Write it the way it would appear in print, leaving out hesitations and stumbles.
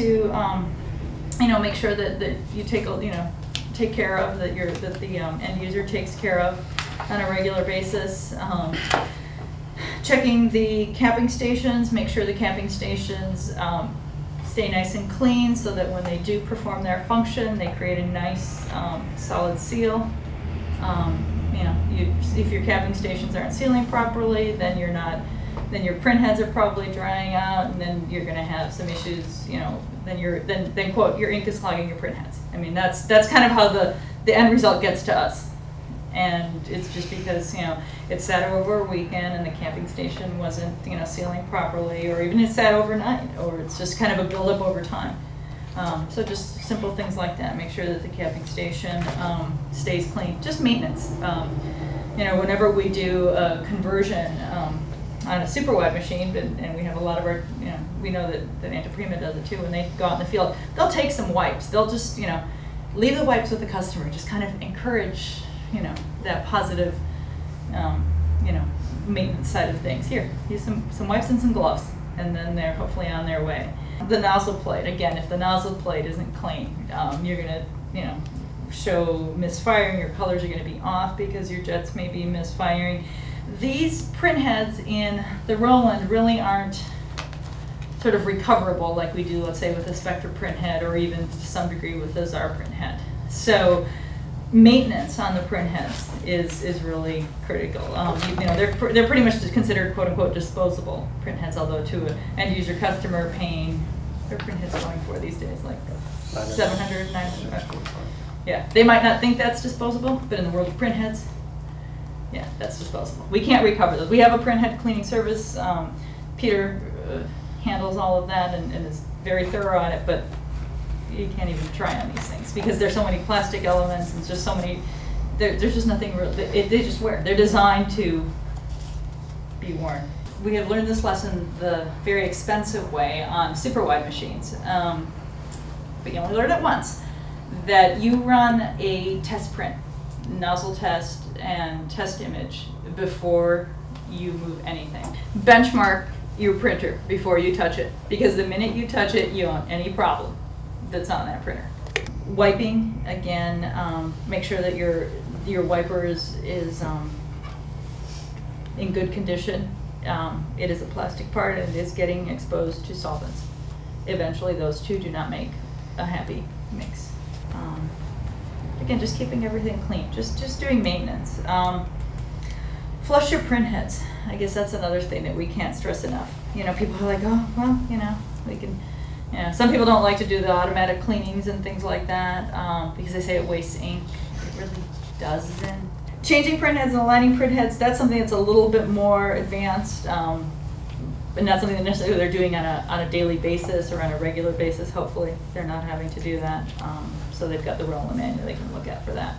to, make sure that you take care of, that the end user takes care of on a regular basis. Checking the capping stations, make sure the capping stations stay nice and clean so that when they do perform their function, they create a nice solid seal. If your capping stations aren't sealing properly, then your print heads are probably drying out, and then you're going to have some issues. Then quote, your ink is clogging your print heads. I mean, that's kind of how the end result gets to us. And it's just because, it sat over a weekend and the capping station wasn't, sealing properly, or even it sat overnight, or it's just kind of a buildup over time. So just simple things like that. Make sure that the capping station stays clean. Just maintenance. Whenever we do a conversion on a super wide machine, and we have a lot of our, we know that Antiprima does it too, when they go out in the field, they'll take some wipes. They'll just, leave the wipes with the customer, just kind of encourage that positive, maintenance side of things. Here, use some wipes and some gloves, and then they're hopefully on their way. The nozzle plate, again, if the nozzle plate isn't clean, you're gonna, show misfiring. Your colors are gonna be off because your jets may be misfiring. These print heads in the Roland really aren't sort of recoverable like we do, let's say, with a Spectra print head, or even to some degree with the Czar print head. So maintenance on the print heads is really critical. They're pretty much considered quote unquote disposable print heads, although to an end user customer paying, their print heads going for these days, like 700, 900. Yeah, they might not think that's disposable, but in the world of print heads, yeah, that's disposable. We can't recover those. We have a print head cleaning service. Peter handles all of that and is very thorough on it, but you can't even try on these things because there's so many plastic elements and just so many, there's just nothing real, they just wear. They're designed to be worn. We have learned this lesson the very expensive way on super wide machines, but you only learn it once, that you run a test print, nozzle test and test image before you move anything. Benchmark your printer before you touch it, because the minute you touch it, you own any problem that's on that printer. Wiping, again, make sure that your wiper is in good condition. It is a plastic part and it is getting exposed to solvents. Eventually those two do not make a happy mix. Again, just keeping everything clean, just doing maintenance. Flush your print heads. I guess that's another thing that we can't stress enough. People are like, oh, well, we can. Yeah, some people don't like to do the automatic cleanings and things like that because they say it wastes ink. It really doesn't. Changing print heads and aligning print heads, that's something that's a little bit more advanced, but not something that necessarily they're doing on a daily basis or on a regular basis. Hopefully they're not having to do that. So they've got the Roland manual they can look at for that.